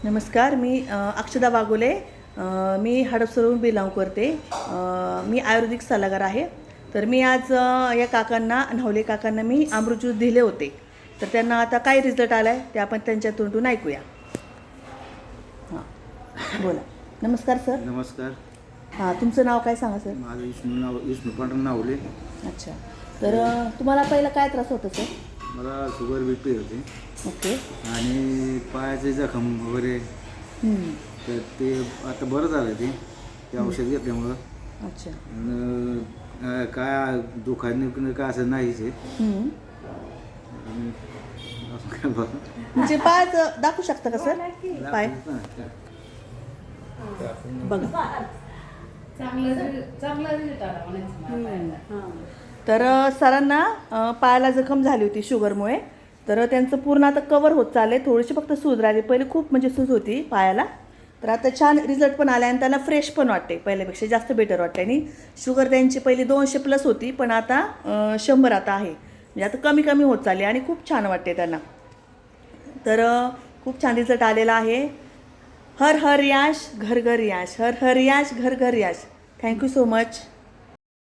नमस्कार. मी अक्षदा वाघोले. मी हडपसरहून बिलॉंग करते. मी आयुर्वेदिक सल्लागार आहे. तर मी आज या काकांना न्हावले काकांना मी अमृत ज्यूस दिले होते. तर त्यांना आता काय रिझल्ट आला आहे ते आपण त्यांच्या तोंडून ऐकूया. हां, बोला. नमस्कार सर. नमस्कार. हां, तुमचं नाव काय सांगा सर? माझं विष्णू पांडुरंग नावले. अच्छा. तर तुम्हाला पहिला काय त्रास होता सर? मला शुगर BP होते ओके. आणि पायाचे जखम वगैरे, तर ते आता बरं झालं ते औषध घेतल्यामुळं. अच्छा. काय दुखाने काय असं नाहीच आहे. आणि असं काय बरं म्हणजे पाय दाखवू शकता का सर? पाय बघा. तर सरांना पायाला जखम झाली होती शुगरमुळे. तर त्यांचं पूर्ण आता कवर होत चालले. थोडीशी फक्त सूज राहिली. पहिले खूप म्हणजे सूज होती पायाला. तर आता छान रिझल्ट पण आला आणि त्यांना फ्रेश पण वाटते. पहिल्यापेक्षा जास्त बेटर वाटते. आणि शुगर त्यांची पहिली 200+ होती, पण आता 100 आता आहे. म्हणजे आता कमी कमी होत चालली आणि खूप छान वाटते त्यांना. तर खूप छान रिझल्ट आलेला आहे. हर हर यश घर घर यश. हर हर यश घर घर यश. Thank you so much.